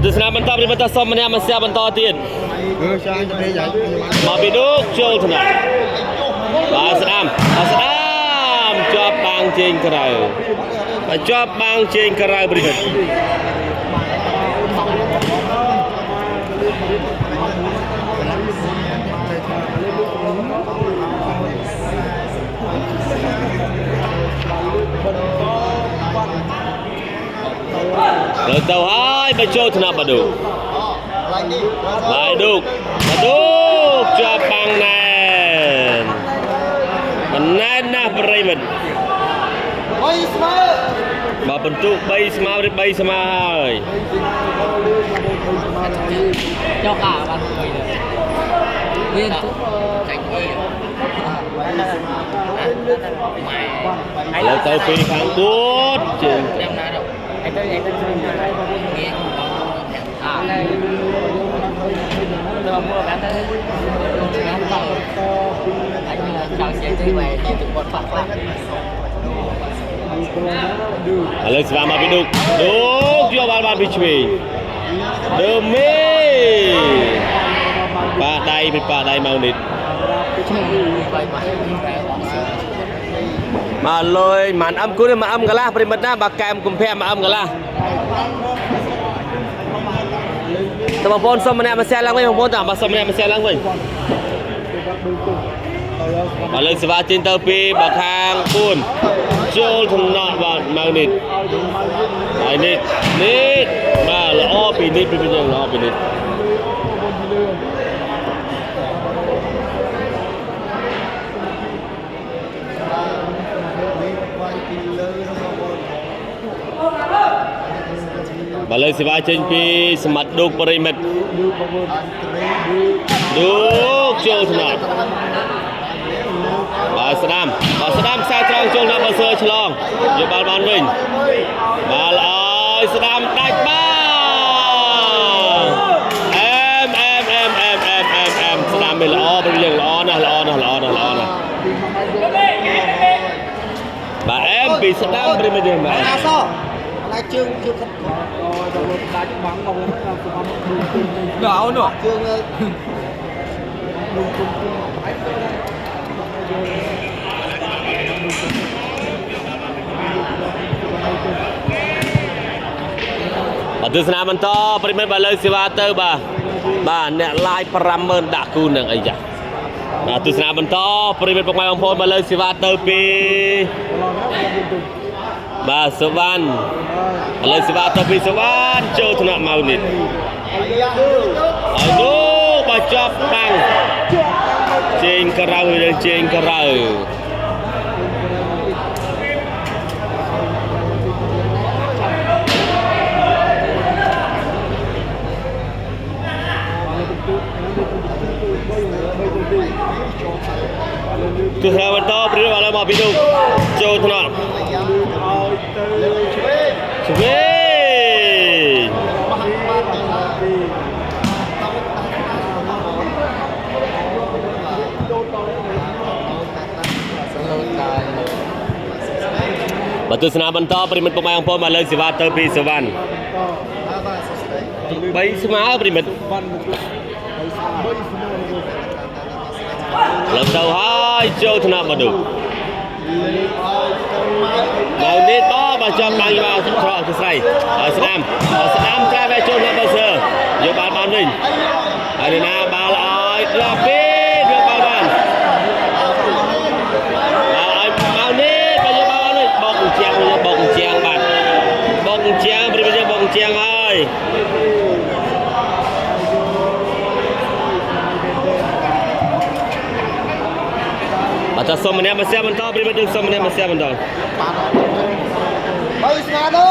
ទស្សនាបន្តពីបន្តសុំម្នាក់មកស្ទះបន្តទៀតមកពីឌូកចូលថ្នាក់បាទស្ដាំជាប់បាំងជើងក្រៅជាប់បាំងជើងក្រៅប្រិមិត្តលើទៅហើយបញ្ចូលថ្នាក់បាឌូជាប់បាំងណែនមិនណែនណាស់ប្រិមិត្តបើបន្ទុក3ស្មើឬ3ស្មើហើយចុះអាបានទៅវាចាញ់នេះលើទៅពីខាងបួតជើងខ្ញុំណាដល់ឯទៅងាយអាដល់មកបានទៅខ្ញុំតោះអញចង់និយាយទៅវាទីទឹកបាត់ខ្លះឥឡូវស្វាមកពីឌូកយកបាល់បានពីឆ្វេងដឺមេប៉ាដៃមកនេះមកលុយមិនអឹមគូនេះមកអឹមកន្លះប្រិមិត្តណាបើកែមកុំភៈមកអឹមកន្លះតើបងប្អូនសុំម្នាក់មកแชร์ឡើងវិញបងប្អូនតើបើសុំម្នាក់មកแชร์ឡើងវិញឥឡូវសេវាចេញទៅពីបើខាង4ចូលថ្នាក់បាទមកនេះហើយនេះបាទល្អពីនេះពីយើងល្អពីនេះបើលើសេវាចេញពីសមត្ថឌូកប្រិមិត្តឌូកចូលថ្នាក់បាទស្ដាំខ្សែត្រង់ចូលដល់បើសើឆ្លងយកបាល់បានវិញបាល់ឲ្យស្ដាំដាច់បាល់ស្ដាំមិនល្អព្រោះយើងល្អណាស់បាទពីស្ដាំព្រមទេបាទអាសតែជើងដាច់បាំងមកដល់នោះជើងទស្សនាបន្តប្រិមិត្តបើលើសេវាទៅបាទអ្នក live 50000ដាក់គូនឹងអីចាបាទទស្សនាបន្តប្រិមិត្តពុកម៉ែបងប្អូនបើលើសេវាទៅពីបាទសុវណ្ណឥឡូវសេវាទៅពីសុវណ្ណចូលថ្នាក់មកនេះហើយនោះបាទចាប់បាំងជើងក្រៅឬជើងក្រៅទស្សនាបន្តព្រៀបឥឡូវមកពីឌូកចូលថ្នាក់ឆ្វេងបើទស្សនាបន្តប្រិមិត្តពុកម៉ែបងប្អូនមកលើសេវាទៅពីសុវណ្ណ3ស្មើប្រិមិត្តលើទៅហើយចូលថ្នាក់មកឌូកមកនេះបើចាំបាំងមកស្រកស្រីហើយស្ដាំក្រែវាចូលថ្នាក់បើសើយកបាល់បានវិញហើយណាបាល់ឲ្យដល់ពេលយកបាល់បានឲ្យមកនេះបើយកបាល់បានវិញបោកជាងបាទបោកជាងព្រីមីបោកជាងហើយអត់សុំម្នាក់មកស្ទះបន្តព្រីមីសុំម្នាក់មកស្ទះបន្តបីស្មាទៅ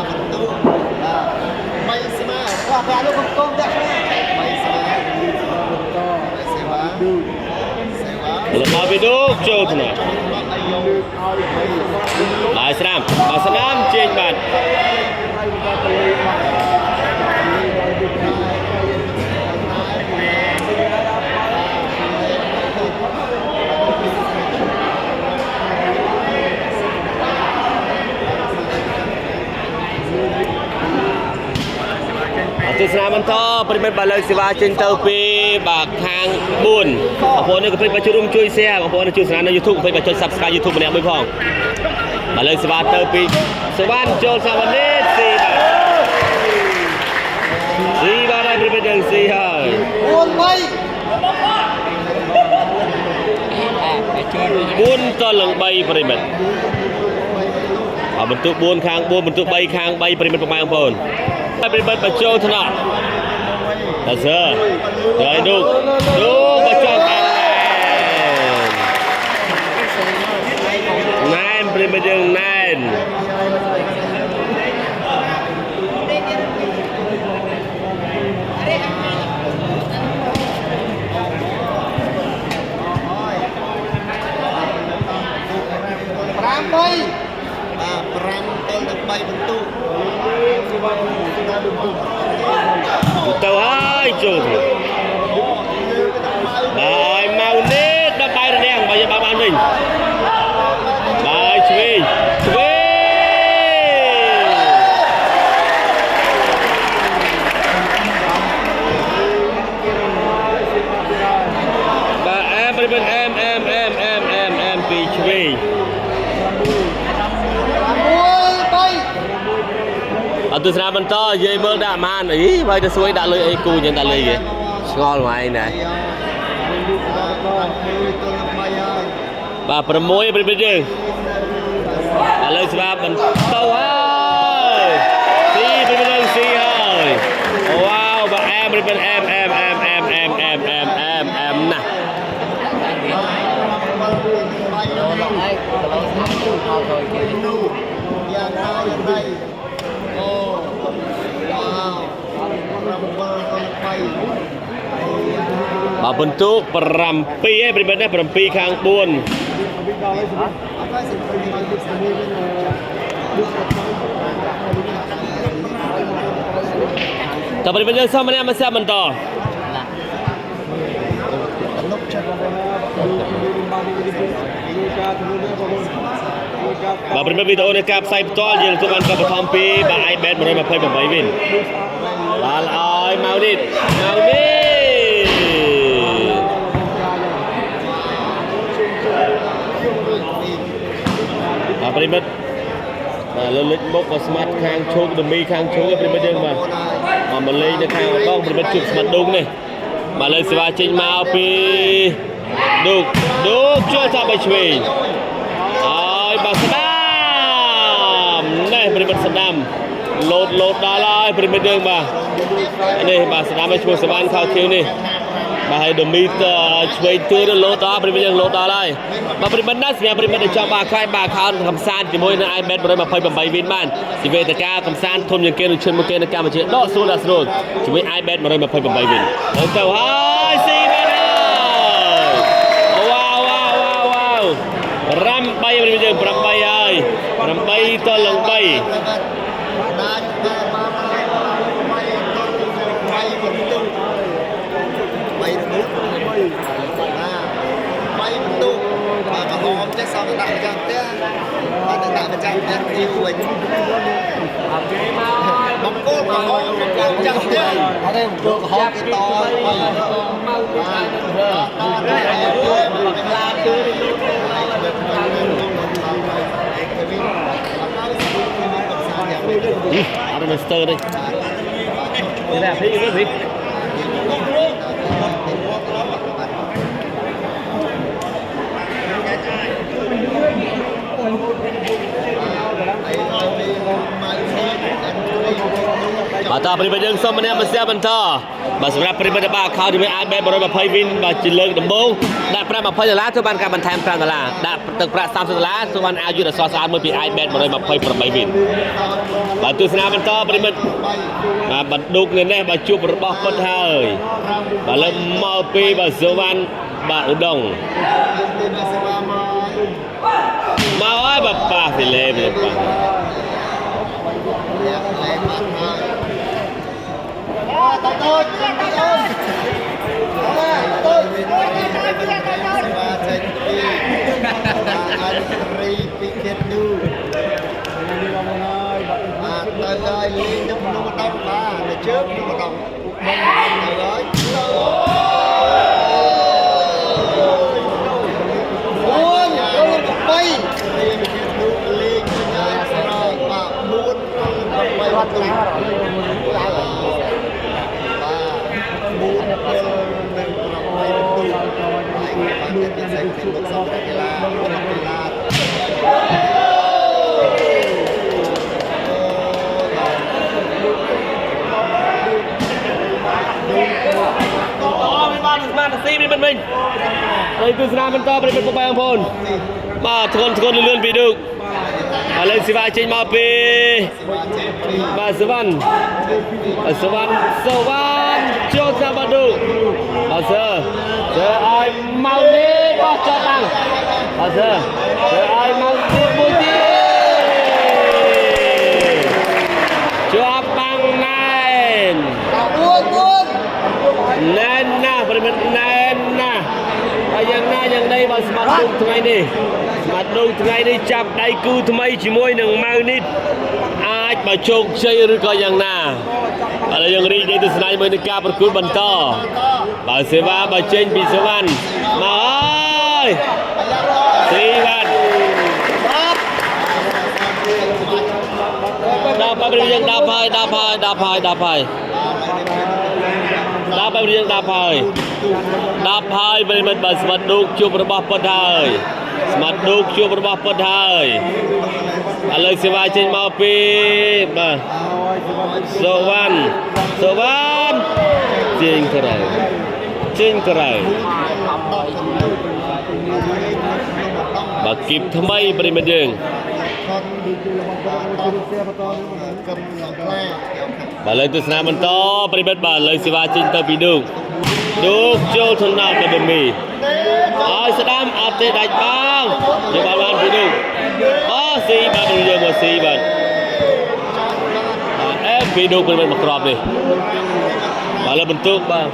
បន្ទូបីស្មាគាត់ប្រាក់លោកកុំដាក់ស្មាបីស្មាសេវារបស់ពីឌូកចូលថ្នាក់ហើយស្ដាំជេញបាទ ទស្សនាបន្តប្រិមិត្តបើលើកសេវាចេញទៅពីបាទខាង4បងប្អូននេះក៏ភ្លេចបើជួយរួមជួយ share បងប្អូនជួយស្នានៅ YouTube ភ្លេចបើចុច Subscribe YouTube ម្នាក់មួយផងបើលើកសេវាទៅពីសេវាចូលសាវណ្ណេស៊ីបាទហើយប្រិមិត្តយើងស៊ីហើយ4-3 4-3ប្រិមិត្តអបន្ទុក4ខាង4បន្ទុក3ខាង3ប្រិមិត្តបងប្អូនប្រិមិត្តបញ្ចូលថ្នាក់តាសើហើយនោះបញ្ចូលខាងណែនប្រិមិត្តយើងណែនទៅហើយចូលបាយមកនេះដល់បាយរនាំងបាយបានវិញបាយឆ្វេងបាទអែមប្រិមិត្តអែមពីឆ្វេងអត់ទស្សនាបន្តនិយាយមើលដាក់ម៉ានអីបើទៅសួយដាក់លុយអីគូចឹងដាក់លុយគេឆ្ងល់មកឯងណាបាទ6ប្រិមិត្តយើងឥឡូវស្វាបន្តហើយស៊ីប្រិមិត្តយើងស៊ីហើយវ៉ាវបាទអែមប្រិមិត្តអែមណាស់បាទបន្ទុក7ឯងប្រិមិត្តណា7ខាង4តើប្រិមិត្តយើងសមម្នាក់មកសាប់បន្តបាទប្រិមិត្តវីដេអូនៃការផ្សាយផ្ទាល់យើងទទួលបានការបឋមពីបាទ iBet 128វិញបាទឲ្យមកនេះបាទប្រិមិត្តលើលេចមុខក៏ស្មាត់ខាងឈោកដមីខាងឈោកប្រិមិត្តយើងបាទមកលេងនៅខាងអងប្រិមិត្តជួបស្មាត់ឌុងនេះបាទលើសេវាចេញមកពីឌុកជួយចាប់ឲ្យឆ្វេងហើយបាទស្ដាមនេះប្រិមិត្តស្ដាមលោតដល់ហើយប្រិមិត្តយើងបាទនេះបាទស្ដាមឲ្យឈ្មោះសវណ្ណខោខៀវនេះបាទហើយដមីឆ្វេងទួយទៅលោតដល់ប្រិមិត្តយើងលោតដល់ហើយបាទប្រិមិត្តណាសម្រាប់ប្រិមិត្តដែលចង់បាទខ្លាយបាទខោកំសាន្តជាមួយនឹង iBet 128វិញបានជីវេទិកាកំសាន្តធំជាងគេនឹងឈិនមកគេនៅកម្ពុជាដកស្រួលជាមួយ iBet 128វិញទៅហើយស៊ីបាទវ៉ាវរ៉ាំ3ប្រិមិត្តយើង8ហើយ8-3ចេះសំដាក់ម្ចាស់ផ្ទះបាទដាក់ម្ចាស់ផ្ទះទីវិញបង្គោលក្រហមម្ចាស់ផ្ទះអត់ទេបង្គោលក្រហមគេតមកខ្លាជឿអត់មានស្ទើរទេនេះតែភីបាទតើប្រិមិត្តយើងសូមម្នាក់មកស្ទះបន្តបាទសម្រាប់ប្រិមិត្តបាទខោជាមួយ iBet 120វិញបាទជាលើកដំបូងដាក់ប្រាក់$20ធ្វើបានការបន្ថែម$5ដាក់ទឹកប្រាក់$30ធ្វើបានអាយុដ៏ស្រស់ស្អាតមួយពី iBet 128វិញបាទទស្សនាបន្តប្រិមិត្តបាទបណ្ឌុកនេះបាទជួបរបស់ពិតហើយបាទលើមកពីបាទសវណ្ណបាទឧដុង្គមកហើយបាទប៉ាហ្វីលេបបាទជ trước một đồng rồi buôn buôn bay liên và buôn bay hoạt động mình đây từ Nam mình to bên bay phồn mà thôn lươn bị được lên si vai trên map và Svan cho ra bắt được giờ ai mau đi bắt cho tăng giờ ai mau đi bút đi cho băng này nên na berbeda nên na yang đây mà smart dungថ្ងៃនេះ smart dungថ្ងៃនេះចាប់ដៃគូថ្មីជាមួយនឹងម៉ៅនេះអាចបើជោគជ័យឬក៏យ៉ាងណាឥឡូវយើងរីករាយទស្សនាជាមួយនឹងការប្រកួតបន្តបើសេវាបើចេញពីសវណ្ណមកអើយសេវាដល់បើយើងដល់ហើយប្រិមិត្តបើស្មាត់ដូកជួបរបស់ពុតហើយស្មាត់ដូកជួបរបស់ពុតហើយឥឡូវសេវាចេញមកពីបាទសូវ៉ាន់ចេញក្រៅបើគីបថ្មីប្រិមិត្តយើងបើលើទស្សនាបន្តប្រិមិត្តបាទលើសេវាចេញទៅពីដូកចូលធនៈបដមី ឲ្យស្ដាំអត់ទេដាច់បងយកបានពីនោះអូស៊ីបាទយើងមកស៊ីបាទអេពីនោះពេលមកក្របនេះបាទលើបន្ទុកបាទ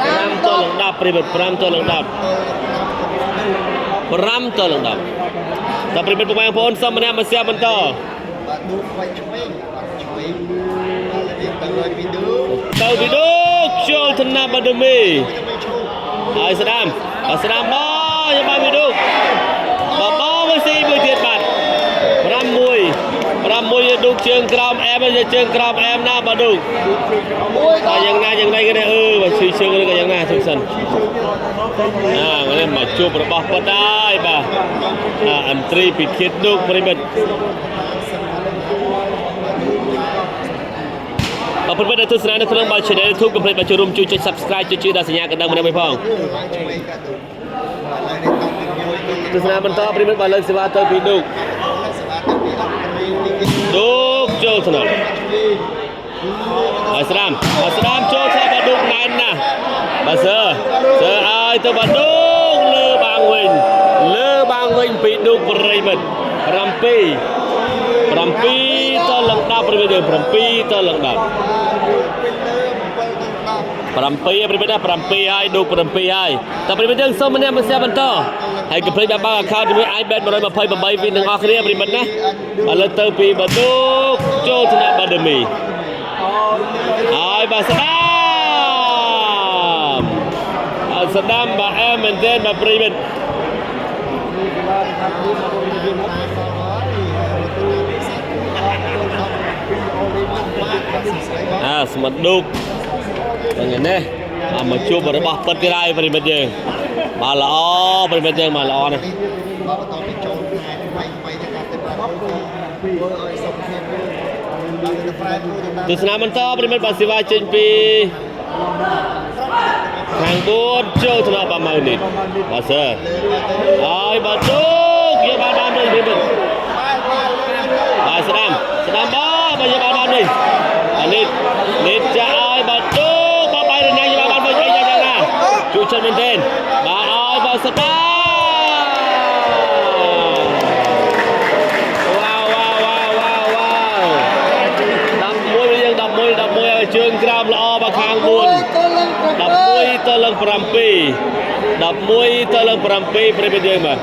5ទល់នឹង10ប្រិមិត្ត5ទល់នឹង10តែប្រិមិត្តបងប្អូនសូមម្នាក់មកសៀបបន្តបាទឌូវាយឆ្វេងទៅពីនោះចូលធនៈបដមីហើយស្ដាំបងយកបានពីនោះបងមកស៊ីមួយទៀតបាទ6ឌូជើងក្រោមអែមយកជើងក្រោមអែមណាបាទឌូតែយ៉ាងណាគេនេះបើស៊ីជើងឬក៏យ៉ាងណាសុខសិននេះមកជួបរបស់គាត់ដែរបាទអន្ត្រីពីធាតុឌូប្រិមិត្តអរគុណដែលទស្សនានៅក្នុងបាល់ Channel YouTube កុំភ្លេចចូលរួមជួយចុច Subscribe ចុចដល់សញ្ញាកណ្ដឹងម្នាក់មួយផងទស្សនាបន្តប្រិមិត្តបាល់លើកសេវាទៅពីឌូចូលថ្នាក់ហើយស្ដាំចូលឆ្លាប់បាឌូណែនណាបាទសើឲ្យទៅបាឌូលើបាងវិញពីឌូប្រិមិត្ត7តឡើង10ប្រិមិត្ត7តឡើង10 7ប្រិមិត្ត7ហើយឌូ7ហើយតែប្រិមិត្តយើងសូមម្នាក់មកសៀបបន្តហើយកុំភ្លេចបើក account ជាមួយ iBet 128វិញទាំងអស់គ្នាប្រិមិត្តណាឥឡូវទៅពីបាឌូចូលថ្នាក់បាដមីហើយបាទស្ដាំបាទអែមមែនទែនបាទប្រិមិត្តស្មាត់ឌូកហ្នឹងនេះមកជួបរបស់ពិតទៀតហើយប្រិមិត្តយើងបាទល្អប្រិមិត្តយើងបាទល្អណាស់ទស្សនាបន្តប្រិមិត្តបាទសេវាចេញពីខាង4ចូលថ្នាក់បាម៉ៅនេះបាទសើហើយបាទឌូកយកបានទៅប្រិមិត្តបាទស្ដាំបាទយកបាននេះនេះចាឲ្យបាទឌូកបាទបាយរញ៉ាំយកបានវិញអីយ៉ាងណាជួយចិត្តមែនទេបាទឲ្យបាទស្ដាំ11ជើងក្រោមល្អមកខាង4 11តឡើង7 ប្រិមិត្តយើងបាទ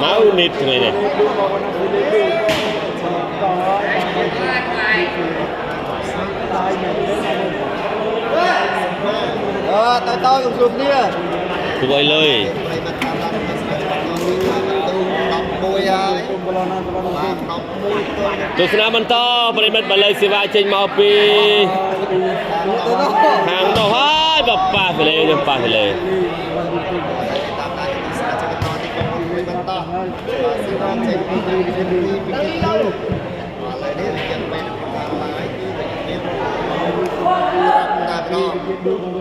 មកនេះថ្ងៃនេះ tôi cùng chụp kia ทุกไอ้เลย ទស្សនាបន្តប្រិមិត្តបល័យសេវាចេញមកពីខាងនោះហើយបប៉ាហ្វេលេយើងប៉ាហ្វេលេ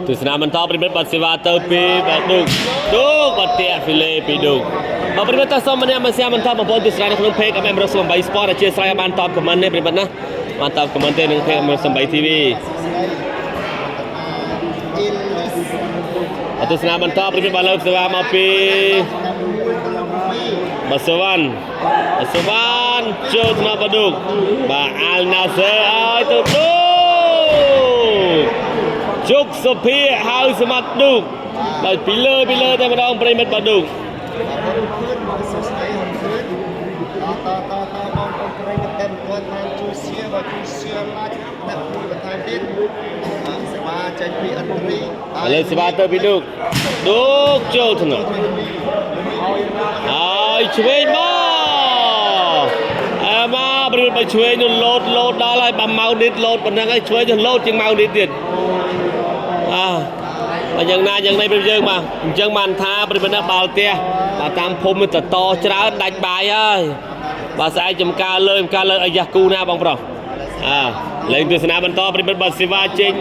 ទស្សនាបន្តប្រិមិត្តបាត់សេវាទៅពីបាទឌុកបាត់ទៀហ្វេលេពីឌុកបើប្រិមិត្តតសូមម្នាក់មកសៀមបន្តបងប្អូនទស្សនានៅក្នុងเพจ MM 108 Sport អធិស្ឋានបានតបខមមិននេះប្រិមិត្តណាបានតបខមមិនទេនឹងเพจ MM 108 TV អទស្សនាបន្តប្រិមិត្តបានលើកសេវាមកពីបាសវ៉ាន់ចូលថ្នាក់បឌុកបាទអាល់ណាសឺឲ្យទៅឌុកជុកសុភាហៅសមត្ថឌុកបាទពីលើតែម្ដងប្រិមិត្តបឌុកលើសេវាទៅពីឌុកចូលថ្នាក់ហើយឆ្វេងមកមកប្រិមិត្តបើឆ្វេងនោះលោតដល់ហើយបើម៉ៅនេះលោតប៉ុណ្ណឹងហើយឆ្វេងទៅលោតជាងម៉ៅនេះទៀតបើយ៉ាងណាយ៉ាងនេះប្រិមិត្តយើងបាទអញ្ចឹងបានថាប្រិមិត្តបាល់ផ្ទះបាទតាមភូមិទៅតច្រើនដាច់បាយហើយបាទស្អែកចំការលើអាយ៉ាគូណាបងប្រុសលេងទស្សនាបន្តប្រិមិត្តបាទសេវាចេញ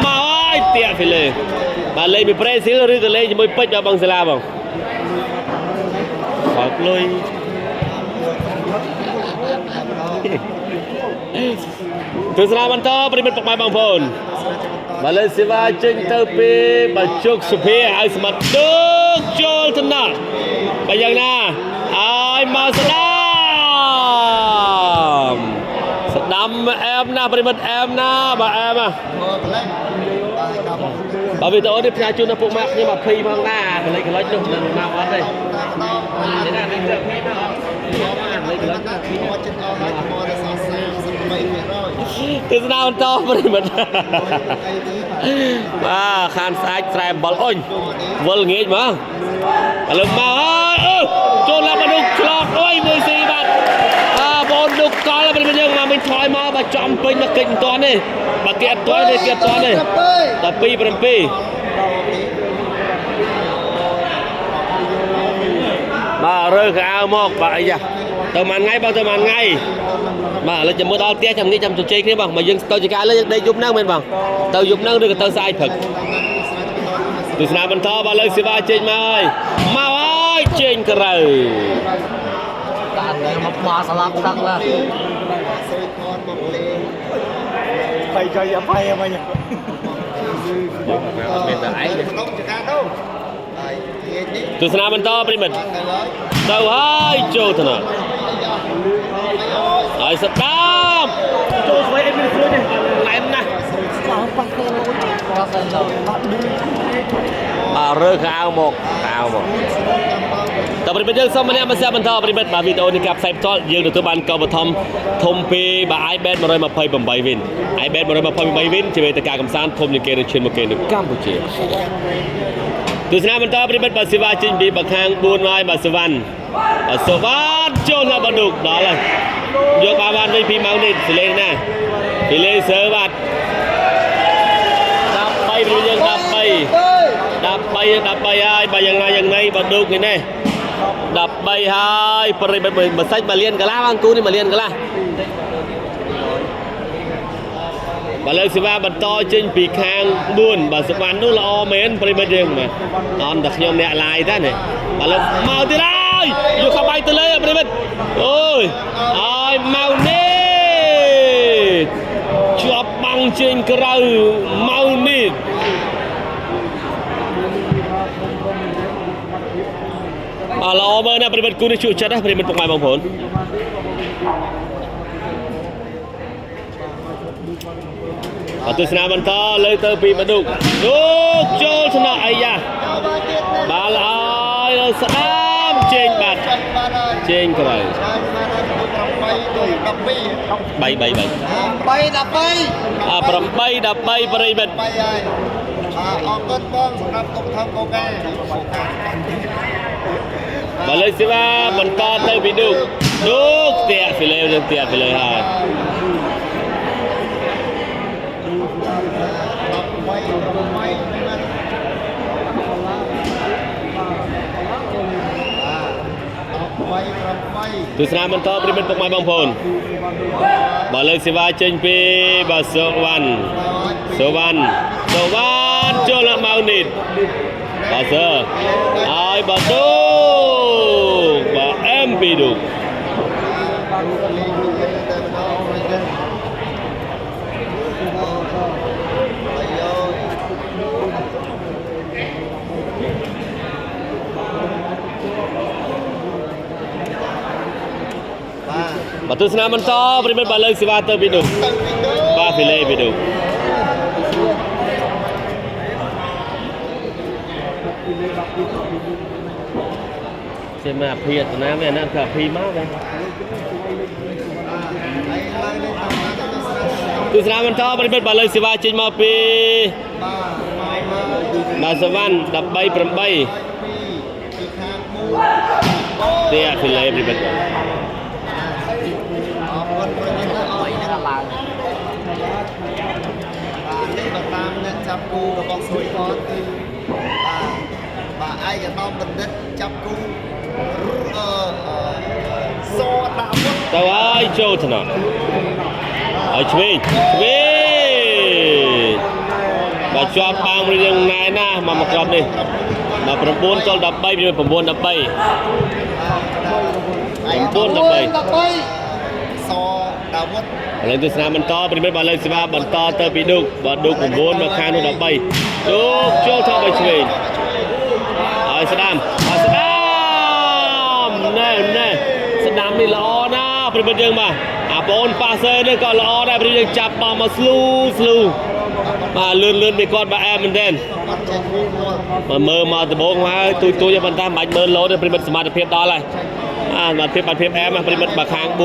មកហើយទៀហ្វេលេបាទលេងពីប្រេស៊ីលឬក៏លេងជាមួយពេជ្របាទបងសាឡាបងខកលុយទស្សនាបន្តប្រិមិត្តពុកម៉ែបងប្អូនបាទលេងសេវាចេញទៅពីបាទជុកសុភាឲ្យសមត្ថឌុកចូលថ្នាក់បាទយ៉ាងណាឲ្យមកស្ដាំអែមណាប្រិមិត្តអែមណាបាទអែមបាទវីដេអូនេះផ្សាយជូនដល់ពុកម៉ែខ្ញុំ20ផងណាកលេចនោះនឹងមកអត់ទេនេះណានេះទៅ20មកលេចចិត្តអស់ហើយមកទៅទស្សនាបន្តប្រិមិត្តបាទខានស្អាតស្រែអំបិលអុញវល់ងាយមកឥឡូវមកហើយចូលឡាបឌុកឆ្លងអុយមួយស៊ីបាទបងឌុកកលប្រិមិត្តយើងមកមិនថយមកបាទចំពេញមកកិច្ចមិនតាន់ទេបាទគេអត់ទាន់ទេ12 7បាទរើកៅមកបាទអីយ៉ាទៅមួយថ្ងៃបងទៅមួយថ្ងៃបាទឥឡូវចាំមើលដល់ផ្ទះចាំងាយចាំជជែកគ្នាបងមកយើងទៅជាការលើយើងដេកយប់ហ្នឹងមែនបងទៅយប់ហ្នឹងឬក៏ទៅស្អែកព្រឹកទស្សនាបន្តបាទលើសេវាចេញមកហើយចេញក្រៅមកស្លាប់ដាក់ឡាបាយចៃអភ័យអីវិញមានតែឯងទស្សនាបន្តប្រិមិត្តទៅហើយចូលថ្នាក់ហើយស្ដាប់ចូលស្វែងអីមានស្រួយនេះឡែមណាស់រើកៅមកតើប្រិមិត្តយើងសូមម្នាក់មកសាបន្តប្រិមិត្តបាទវីដេអូនេះកាប់ផ្សាយផ្ទាល់យើងទទួលបានកោបឋមធំពីបាទ iBet 128 win iBet 128 win ជាវេទិកាកំសាន្តធំជាងគេនៅឈានមកគេនៅកម្ពុជាទស្សនាបន្តប្រិមិត្តបាទសេវាចេញពីបខាង4ហើយបាទសវណ្ណចូលដល់បឌុកដល់ហើយយកបានវិញពីម៉ៅនេះសលេងណាពីលេសើបាទ13ប្រិមិត្តយើង13ហើយបើយ៉ាងណាយ៉ាងណីបឌុកនេះ13ហើយប្រិមិត្តមិនសាច់1លានកន្លះបងគូនេះ1លានកន្លះបើលើសេវាបន្តចេញពីខាង4បាទសវណ្ណនោះល្អមែនប្រិមិត្តយើងបាទអត់តែខ្ញុំអ្នកឡាយតែនេះបើលើមកទៀតហើយយកខបាយទៅលើប្រិមិត្តអូយហើយមកនេះជាប់បាំងជើងក្រៅមកនេះល្អមើលណាប្រិមិត្តគូនេះជក់ចិត្តណាប្រិមិត្តពុកម៉ែបងប្អូនទស្សនាបន្តលើទៅពីបឌុកចូលថ្នាក់អាយ៉ាបាល់ឲ្យស្ដាប់ ចេញបាត់ចេញក្រោយ3 3 3 3 13 8 13 ប្រិមិត្ត អរគុណបងសម្រាប់ទុកថងកូកា បើលើសេវាបន្តទៅពីឌូកស្ទាក់ពីលើនឹងស្ទាក់ពីលើហើយ ទស្សនាបន្តប្រិមិត្តពុកម៉ែបងប្អូនបើលើសេវាចេញពីបាទសុវណ្ណចូលមកម៉ៅនេះបាទសើហើយបាទទូបាទអេមពីឌូ បាទទស្សនាបន្តប្រិមិត្តបាទលើសេវាទៅពីឌូបាទពីលេពីឌូជាមកភីអត្តនាមែនណាថាភីមកដែរទស្សនាបន្តប្រិមិត្តបាទលើសេវាចេញមកពីបាទសវណ្ណ13 8ទីពីលេប្រិមិត្ត តាមអ្នកចាប់គូរបស់ស្រួយផតគឺបាទឯកឧត្តមបណ្ឌិតចាប់គូសដាក់មុតទៅហើយចូលថ្នាក់ហើយឆ្វេងបាទជាប់បាំងរឿងណែណាមកក្របនេះមក9 13 9 13 9 13 សដាវុតឥឡូវទស្សនាបន្តប្រិមិត្តបាទលើសេវាបន្តទៅពីឌូកបាទឌូក9មកខាងនោះ13ឌូកចូលថតឲ្យឆ្វេងហើយស្ដាំណែស្ដាំនេះល្អណាស់ប្រិមិត្តយើងបាទអាបងប៉ាសឺនេះក៏ល្អដែរប្រិមិត្តយើងចាប់បោះមកស្លូបាទលឿនពីគាត់បាទអែមមែនទែនមកមើលមកដំបងមកទូចប៉ុន្តែមិនបាច់មើលលោតទេប្រិមិត្តសមត្ថភាពដល់ហើយសមត្ថភាពអែមប្រិមិត្តបាទខាង4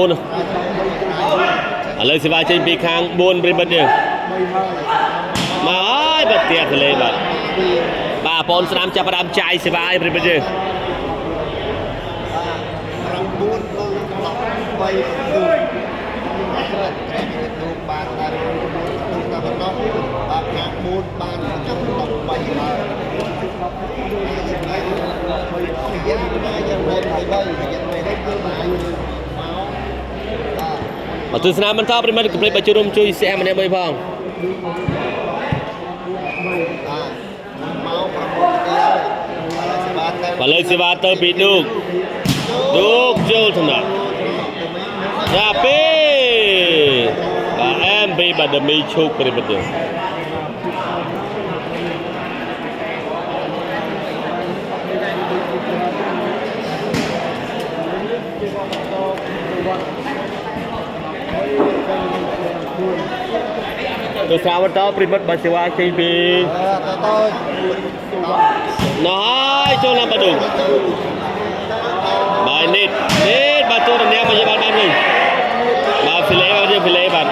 ឥឡូវសេវាចេញពីខាង4ប្រិមិត្តយើងមកហើយបាត់ទៀតទៅលេបាទបងស្ដាំចាប់ផ្ដើមចាយសេវាឲ្យប្រិមិត្តយើង9 បានតែបាទខាង4បានចាប់13ហើយមកទស្សនាបន្តប្រិមិត្តកុំភ្លេចចូលរួមជួយ share ម្នាក់មួយផងបើលើសេវាទៅពីឌូកចូលថ្នាក់យ៉ាពីបាទអែមពីបាទដមីឈូកប្រិមិត្តយើងទស្សនាបន្តប្រិមិត្តបាទសេវាចេញពីណោះចូលឡើងបាឌូបាទនេះបាទទូរញ៉ាំមកយកបានវិញបាទហ្វីលេបាទ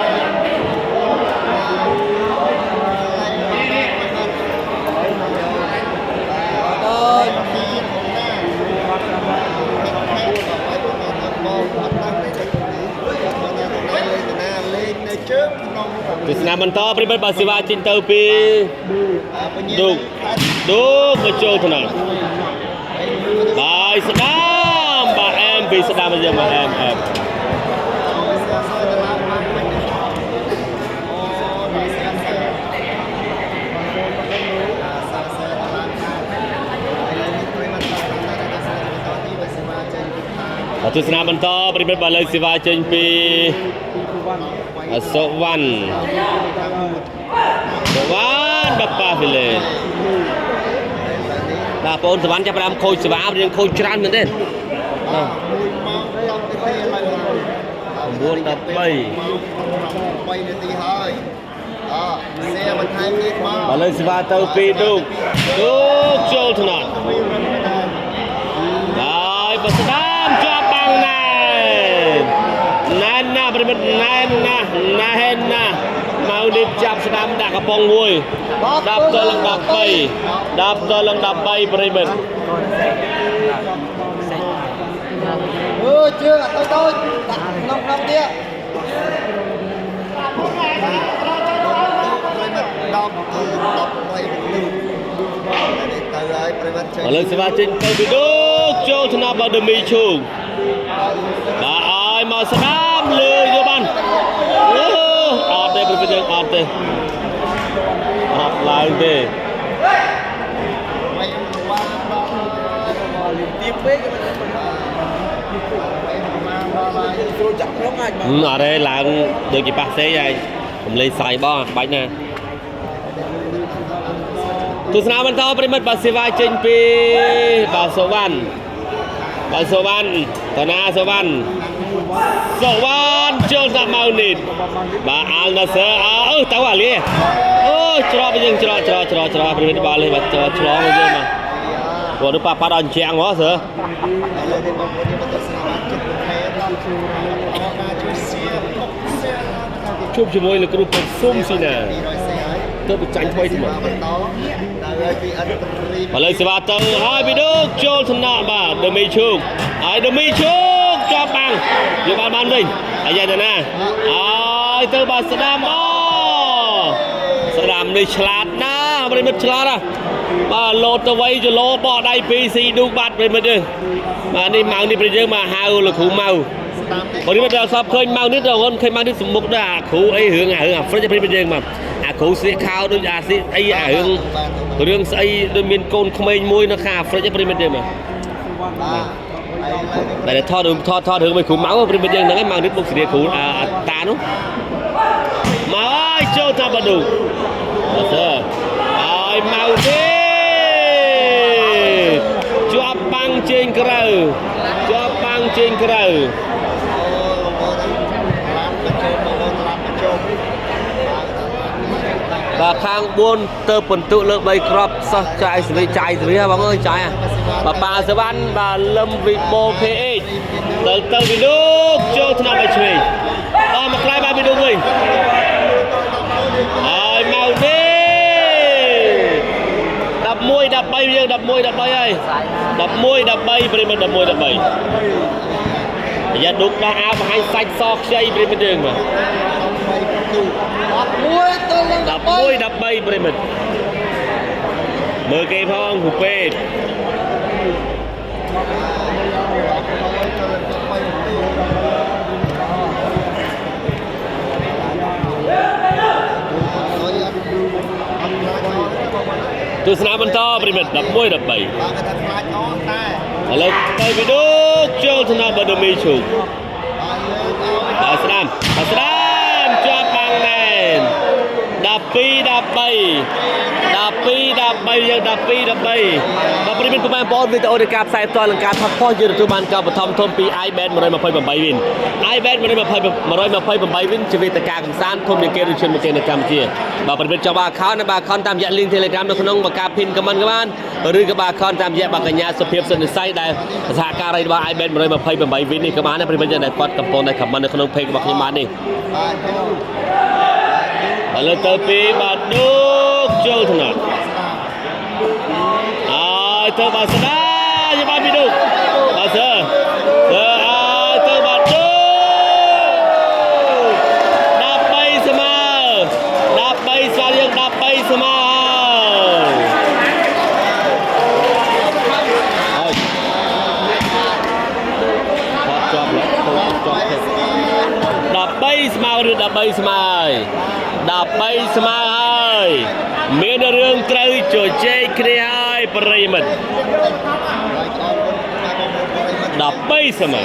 ទស្សនាបន្តប្រិមិត្តបាទសេវាចេញទៅពីឌូកមកចូលថ្នាក់បាទស្ដាមបាទអែមពីស្ដាមយើងបាទអែមទស្សនាបន្តប្រិមិត្តបាទលើសេវាចេញពីសុវណ្ណបាទប៉ាហ្វីលេបាទបងសុវណ្ណចាប់ផ្ដើមខូចសេវារៀងខូចច្រើនមែនទេ9 13 3នាទីហើយសេបន្ថែមទៀតមកឥឡូវសេវាទៅពីឌូកចូលថ្នាក់ហើយ กระปองมวยดับตัวลังดับไปดับตัวลังดับไปบริเวณ chưa tôi đặt nông nông kia lên xe va trên tàu bị đốt cho thằng nào vào đường mì chuồng bà ai mà sẽ đám lừa vô ban ọt đây bây giờ ọt đây ọt lại đây ở đây là được gì bác sĩ vậyผมเลยใส่บ่ไปนะตุสนาบรรทอปริมัดบาสิวาเจนปีบาสวรรค์ตนาสวรรค์โจลสับมาอุนิดบาอัลนาเซอร์tahu ali cerahไปยังcerahปริมัดบาเลยบาcerahไปยังมาว่าดูปะดอนแจงเหรอเสือชุบช่วยเลยกรุ๊ปเป็นซุ่มสินะเธอไปจันทร์ไว้ทั้งหมดมาเลยสิบาเตอร์ให้ไปดูโจลชนะบ้าเดมีชุกเดมีชุกจอบบังอยู่บ้านเลยไอ้ยันนะเตอร์บาสดามสดามนี่ฉลาดนะไม่ได้ไม่ฉลาดอ่ะมาโลดเอาไว้จะโลบ่อได้ปีซีดูบัตรไปมาดิมานี่เมานี่ไปเยอะมาหาหรือขู่เมาวันนี้มาเราสอบเคยเมานิดเดียวคนเคยเมานิดสมมุติได้ขู่ไอ้หึงฟรจะไปเยอะมาขู่เสียข้าวด้วยสิไอ้หึงเรื่องไอ้โดยมีนโกนขมายมวยนะคะฟรจะไปเยอะมาแต่ทอดถึงไปขู่เมาไปเยอะนั่งไอ้เมานิดบุกเสียขู่ตานุมาโจ้ทำมาดูเสือไอ้เมาดิจวบปังเจงกระbà khang buôn tơ phần tự lượng bay crop sao chạy xử lý chạy xử lý ha bóng ơi chạy bà sẽ ban bà lâm vị bồ phê tơ vị đúc cho thằng nào bay chơi mà lại bà bị đúc mình màu đi đập môi đập bay bây giờ đập môi ơi đập bay bây giờ đập bay giờ đúc đã áo và hai xanh sọc dây bây giờ đường mà đập bay bây giờ mơ cây phong hụt bê tu senang bentar berimet đập môi đập bay lấy tay bị đốt cho senang berdemi chuk senang cho bang nen đập bay và berimet pemain ball video di kap saya tuan lengkap apa je tu man kap thom thom pi iBet 128 win iBet 128 win ชีวิตตะการកំសាន្តធំជាងគេដូចជននៅកម្ពុជាបើប្រិមិត្តចង់បាន account នៅបាន account តាមរយៈ link Telegram នៅក្នុងបង្ការ pin comment ក៏បានឬក៏បាន account តាមរយៈបាទកញ្ញាសុភាពសុនិស័យដែលសហការីរបស់ iBet 128 win នេះក៏បានដែរប្រិមិត្តដែលគាត់កំពុងតែ comment នៅក្នុង page របស់ខ្ញុំបាននេះឥឡូវទៅពីបាទឌូកចូលថ្នាក់ទៅបាទស្ដាយបាទពីឌូកបាទសើទៅបាទឌូ13ស្មើ13ស្មើយើង13ស្មើហើយជាប់13ស្មើឬ13ស្មើ13ស្មើហើយមានរឿងត្រូវជជែកគ្នាហើយប្រិមិត្ត13ស្មើ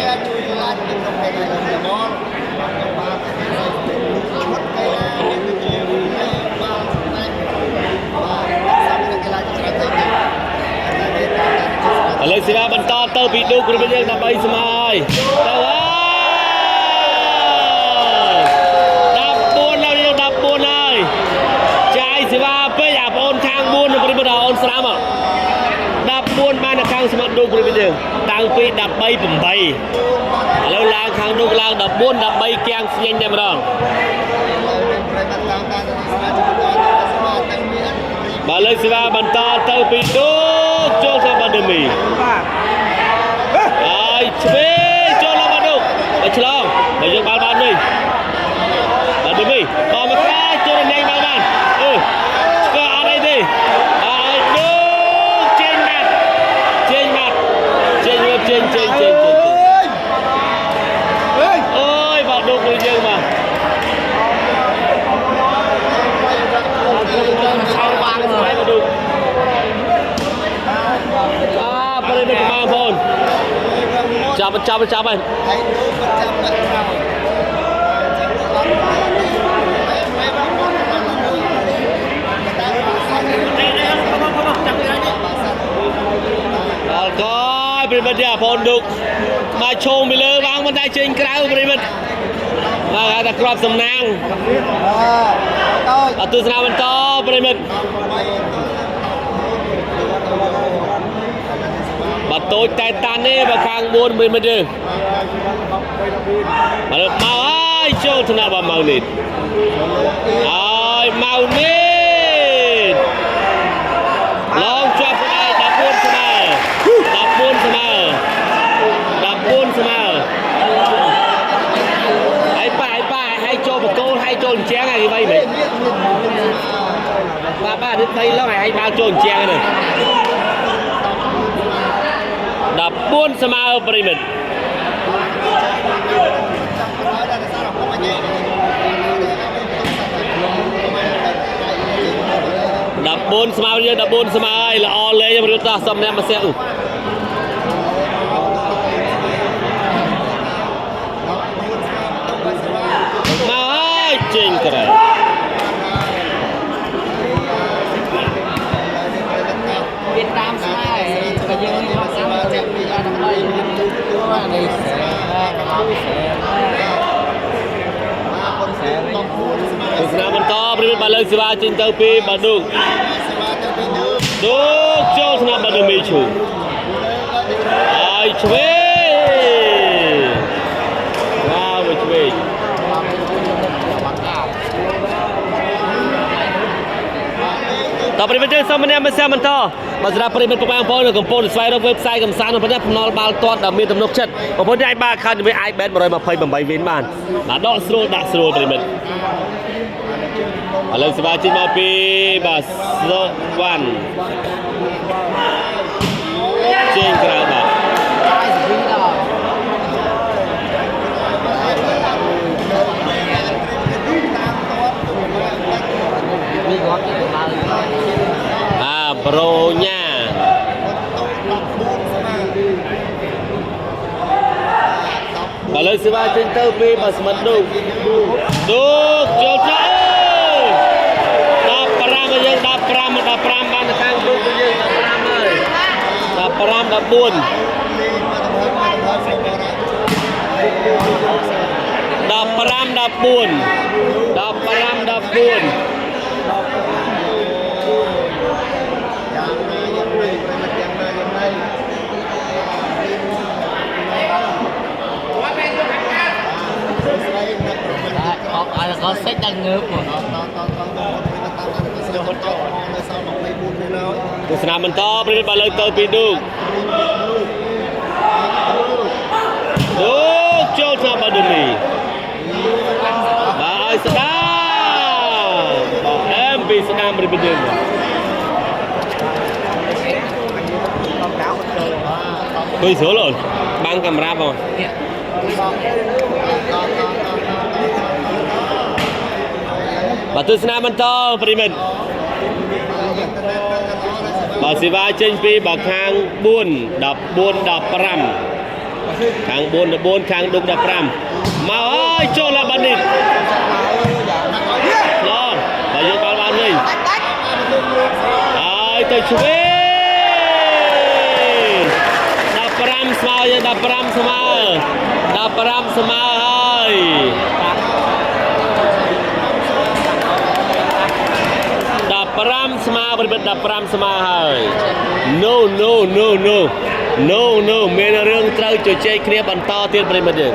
ឥឡូវសេវាបន្តទៅពីឌូករបស់យើង13ស្មើហើយទៅហើយសេវាពេកអាបងខាង4នឹងប្រិមិត្តអូនស្រាំ14បាននៅខាងស្មាត់ឌូប្រិមិត្តយើងតាំងពី13 8ឥឡូវ ឡើងខាងនោះឡើង14 13គាំងស្ញែងតែម្ដងបាទលើសេវាបន្តទៅពីទូកចូលទៅបាត់មីហើយឆ្វេងចូលឡើងបាត់នោះមកឆ្លងមកយើងបាល់បាននេះបាត់មីក៏មកខ្លាចចូលញ៉ៃបាល់បានស្គាល់អត់អីទេហើយទូកចេញមកចេញមកចេញមកចេញអូយបាត់នោះគឺយើងមកប្រិមិត្តបងប្អូនចាប់ហើយដល់ពេលប្រិមិត្តយ៉ាបងឌុកមកឈោងពីលើវ៉ាងមិនតែចេញក្រៅប្រិមិត្តបាទតែក្របសំណាងអត់ទស្សនាបន្តប្រិមិត្តបាត់តូចតែតាន់នេះបើខាង4ប្រិមិត្តយើងមកហើយចូលថ្នាក់មកនេះហើយមកនេះឡងជាប់ដែរ14ស្មើ14ស្មើហើយហើយចូលបកគោលហើយចូលអញ្ចឹងហើយវិញមែនបាទនេះthấyឡងហើយបើចូលអញ្ចឹងហ្នឹង14ស្មើប្រិមិត្ត14ស្មើយើង14ស្មើហើយល្អលេងរៀបតោះសំណាក់មកសេះមកហើយចេញក្រៅវាតាមស្មើតែយើងនេះមកតាមចេះពីអាដើម្បីនេះទស្សនាបន្តប្រិមិត្តបាល់លើសេវាចេញទៅពីបាឌុកចូលស្នាប់បាឌុមីឈូហើយឆ្វេងវ៉ាវឆ្វេងតប្រិមិត្តសូមម្នាក់មិនសាមបន្តបើសម្រាប់ប្រិមិត្តបងប្អូននៅកំពុងស្វែងរក website កំសាន្តរបស់ផ្នល់បាល់ទាត់ដែលមានទំនុកចិត្តបងប្អូនអាចបានខាត់ជាមួយ iBet 128វិញបានដកស្រួលដាក់ស្រួលប្រិមិត្តឥឡូវសេវាចេញមកពីបាទសុវណ្ណចេញក្រៅបាទប្រូញ៉ាឥឡូវសេវាចេញទៅពីបាទស្មិតឌុកចូលទៅ15យើង15បានខាងឌុកយើង15ហើយ15 14 có sách đang ngớp màទស្សនាបន្តប្រិយបាល់លើទៅពីឌុកចូលទៅបាឌូមីបាទឲ្យស្ដាប់អែមពីស្ដាមប្រិយយើងគួយស្រួលបាំងកាមេរ៉ាបងបាទទស្សនាបន្តប្រិមិត្តបាទសេវាចេញពីបាទខាង4 14 15ខាង4 14ខាងឌុក15មកហើយចូលឡើងបាត់នេះឡងបើយើងបាល់បានវិញហើយទៅឆ្វេង15ស្មើយើង15ស្មើហើយ15ស្មើប្រិមិត្ត15ស្មើហើយ no no មានរឿងត្រូវជជែកគ្នាបន្តទៀតប្រិមិត្តយើង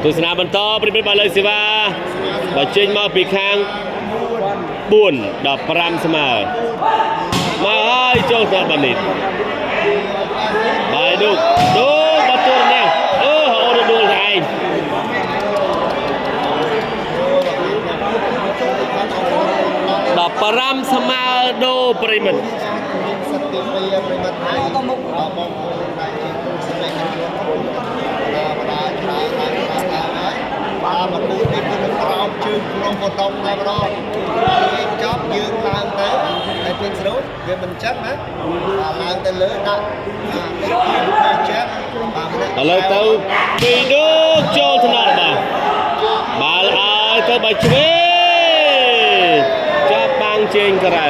ទស្សនាបន្តប្រិមិត្តបាទលើសេវាបើចេញមកពីខាង4 15ស្មើមកហើយចូលទៅបណ្ឌិតបាយឌុកបាត់ទូរនេះអូហៅដួលតែឯង15ស្មើដូប្រិមិត្តសតិមេប្រិមត្តហើយក៏មុខបងប្អូនដែលជាគ្រូសម្លេងក្នុងខ្លួនបណ្ដាច្រើនហើយបាទមកគូនេះគឺក្រោមជើងក្នុងបតុងតែម្ដងពេលចប់យើងឡើងទៅតែពេញស្រូតវាមិនចឹងណាបាទឡើងទៅលើដាក់តិចទៀតចេះបាទឥឡូវទៅពីឌូចូលថ្នាក់បាល់ឲ្យទៅបើឆ្វេចាប់បាំងជើងក្រៅ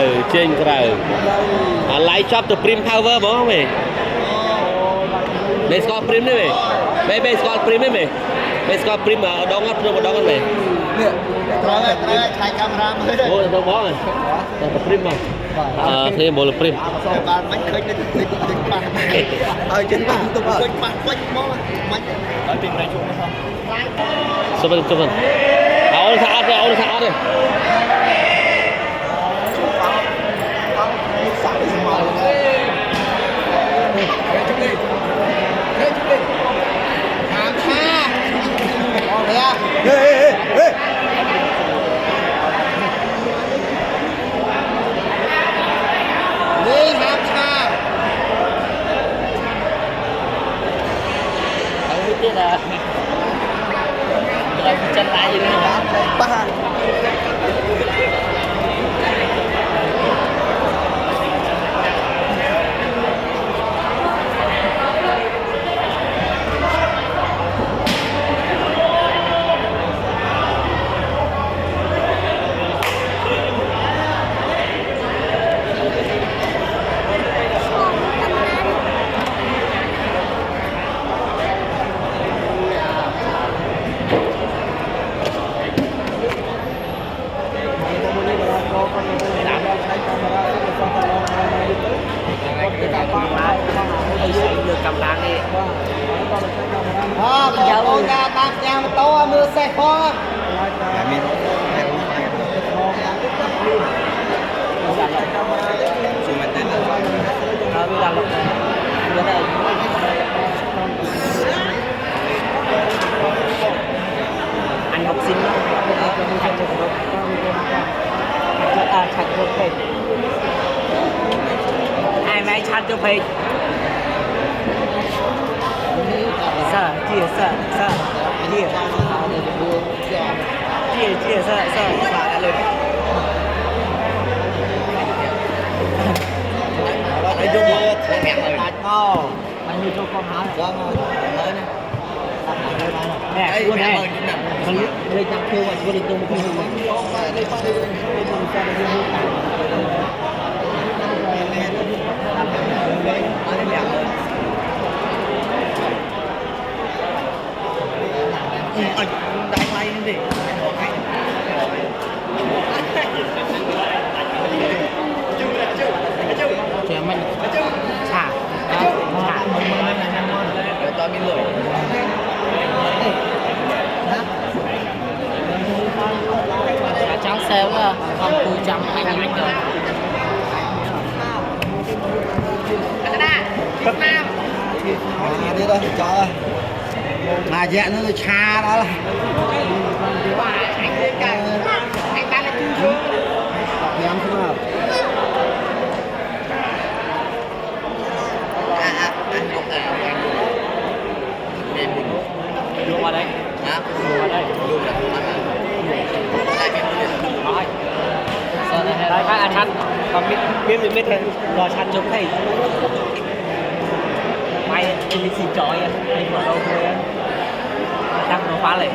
អាឡៃចាប់ទៅ Prim Power ហ្មងមេស្គាល់ Prim នេះមេស្គាល់ Prim នេះមេស្គាល់ Prim ដងអត់ព្រមដងអត់មេនេះត្រូវឆាយកាមេរ៉ាមើលអូដងបងតែ Prim មកគ្នាមកលើ Prim បាទមិនឃើញតិចប៉ះហើយចិនប៉ះទៅឃើញប៉ះពេចមកមិនហើយពីប្រជុំមកសុំទៅអូនថាអត់ទេchân lại gì nữa ba cầm đàn đi bây giờ ôi ra ta nhà mà to mưa xe khó anh học sinh chặt cho phê ai mai chặt cho phê sợ chia sợ chia sợ lại lên nói chung là mẹ rồi anh đi cho con hả vâng rồi nè luôn nè mình lên chặt kêu mà đi chung không đại bay đi trẻ mình xả rồi tôi bị lười cháu xéo là còn cù chấm anh rồi đi thôi cho mà dạ nó cha đó là anh ta là chú em không nào vô qua đây hả vô qua đây vô là đây các anh còn biết lò chăn chống thầy mày đi xì chọi anh vào đâu thôi đang nó phá lại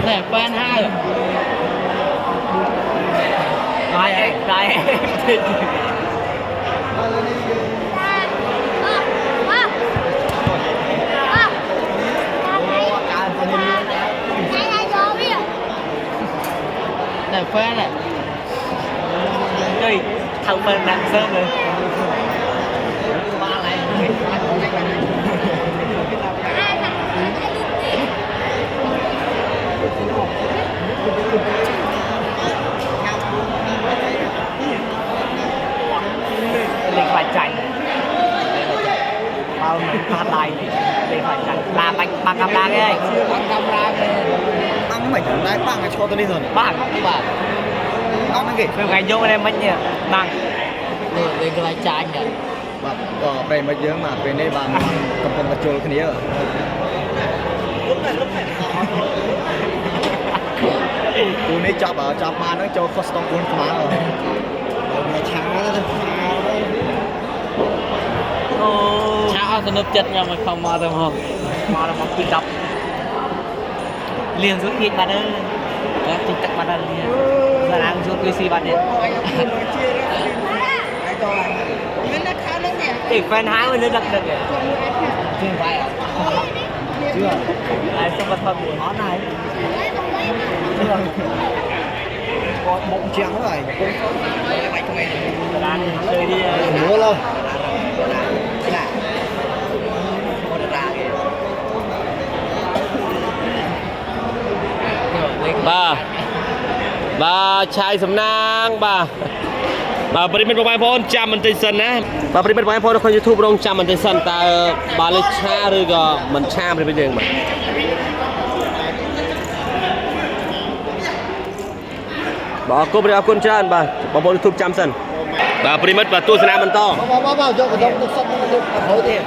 nè quen hai rồi đây này phê này chơi thằng phê nặng sớm rồi ba này lên phải chạy bao mình pha tay lên phải chạy là băng cam đa cái băng cam đa ăn mày chẳng đái băng cái cho tôi đi rồi băng ăn cái gì ngày vô đây mấy nhỉ băng lên cái chạy nhỉ បាទក៏ប្រេងមកយើងមកពេលនេះបានកំពុងបញ្ចូលគ្នាទូនេះចាប់បានហ្នឹងចូល custom 4ស្មើមកឆាទៅអូឆាអត់សនុកចិត្តខ្ញុំមកខំមកទៅមកពី10លៀងសុខទៀតបាត់អើទីទឹកបាត់ហើយសារ៉ាំសុខគឺស៊ីបាត់ទៀតthì fan hái mới lên đặt được kìa chưa phải à chưa ai xong vật phẩm của nó này chưa còn bụng trắng rồi đang chơi đi mua luôn bà trai sầm nang bàប្រិមិត្តបងប្អូនចាំបន្តិចសិនណាបាទប្រិមិត្តបងប្អូននៅក្នុង YouTube រងចាំបន្តិចសិនតើបាទលេខឆាឬក៏មិនឆាប្រិមិត្តយើងបាទបាទអរគុណច្រើនបាទបងប្អូន YouTube ចាំសិនបាទប្រិមិត្តបាទទស្សនាបន្តយកកណ្ដុងទៅសុំទៅហៅទៀត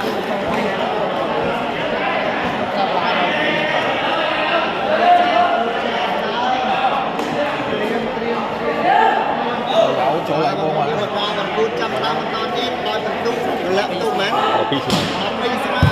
ចូលឡើងបងបាទបានគូចាំតាមបន្តទៀតដោយបន្ទុកលាក់បន្ទុកមែនពីស្មាពីស្មា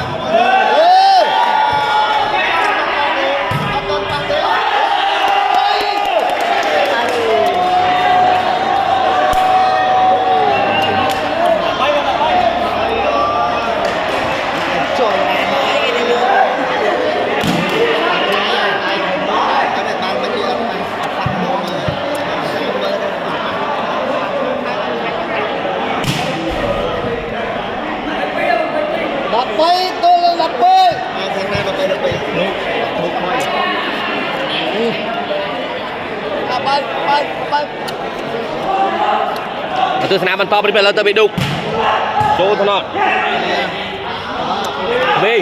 ទស្សនាបន្តប្រិមិត្តឥឡូវទៅបេឌុកចូលថ្នាក់វិញ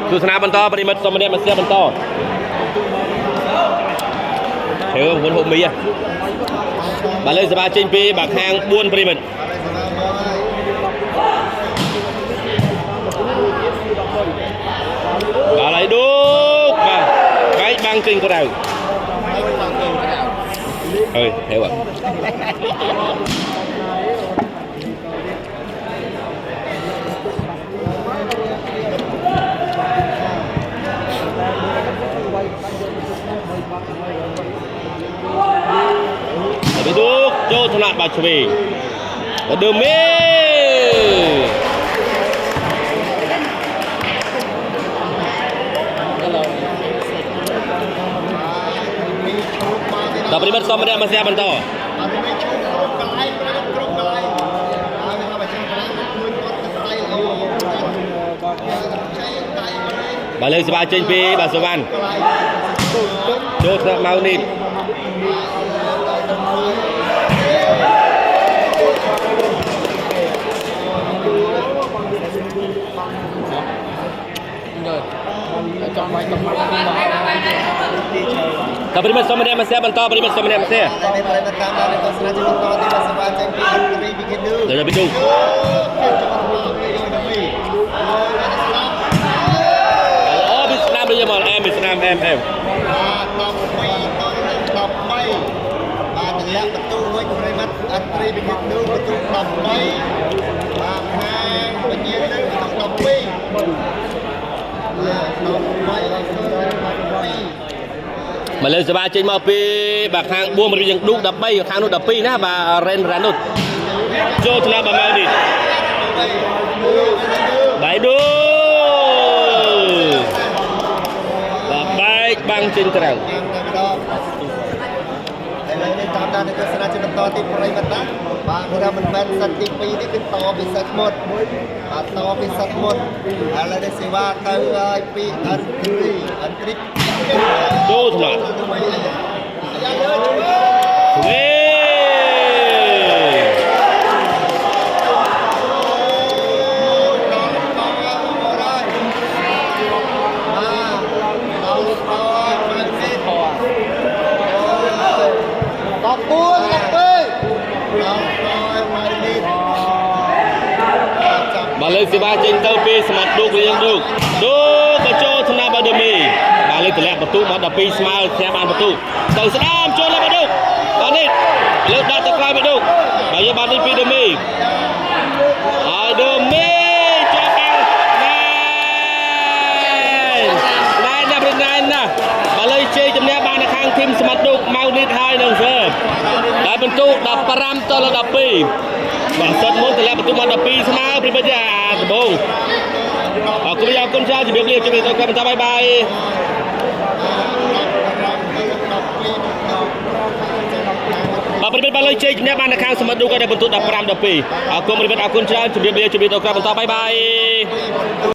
ទស្សនាបន្តប្រិមិត្តសូមម្នាក់មកស្ទះបន្តហឺមុនហូមីបាទលើសបាចេញពីបាក់ខាង4ប្រិមិត្តបាទឡៃឌូកបាទបែកបាំងចេញក្រៅអើយហេវបេឌុកចូលថ្នាក់បាច់ឆ្វេងដើមមេដល់ប្រិមិត្តសូមម្នាក់មកស្ទះបន្តបាទលើស្បាចេញពីបាទសុវណ្ណចូលថ្នាក់ម៉ៅនេះtrong máy trong mắtតើប្រិមិត្តសូមម្នាក់មកស្ទះបន្តប្រិមិត្តសូមម្នាក់មកស្ទះដល់ពីទូអូពីស្នាមដូចមកអែមពីស្នាមអែមបាទតម្លាក់បន្ទូវិញប្រិមិត្តអត់ព្រីពីគិតនោះបន្ទូ13បាទខាងវិញ្ញាណនឹងបន្ទូ12មកលើសបាចេញមកពីបាទខាង4រៀងឌូក13ខាងនោះ12ណាបាទរ៉េនរ៉ានុត ចូលថ្នាក់បើមកនេះបាយដូបាទបែកបាំងចេញក្រៅ ឥឡូវនេះតាមដានទស្សនាជាបន្តទីប្រិយមិត្តណាបាទគឺថាមិនមែនសិតទី2នេះគឺតពិសិដ្ឋមុតបាទតពិសិដ្ឋមុតឥឡូវនេះសេវាទៅហើយពីអិនទ្រីក ចូលថ្នាក់វេបាទលើកសេវាចេញទៅពីសមត្ថឌុករៀងឌុកក៏ចូលថ្នាក់បាដឺមីបាទលើកតម្លាក់បន្ទុកមក12ស្មើខ្ញុំបានបន្ទុកទៅស្ដាមចូលលើបាដុកបាទនេះលើកដាក់ទៅក្រោយបាដុកបាទយកបាត់នេះពីឌឺមីហើយឌឺមីចាប់បាំងណែណាប្រណែណាបាទលើកជ័យជំនះបាននៅខាងធីមសមត្ថឌុកម៉ៅនេះហើយនឹងសើហើយបន្ទុក15ទៅលើ12បាទសិតមុនតម្លាក់បន្ទុកមក12ស្មើព្រីមិត្តអាដំបងអរគុណច្រើនជម្រាបលាជម្រាបទៅកម្មតាបាយបាយបាទព្រីមិត្តបានលើកជ័យជំនះបាននៅខាងសមត្ថឌុកក៏ได้បន្ទុក15 12អរគុណព្រីមិត្តអរគុណច្រើនជម្រាបលាជម្រាបទៅកម្មតាបាយបាយ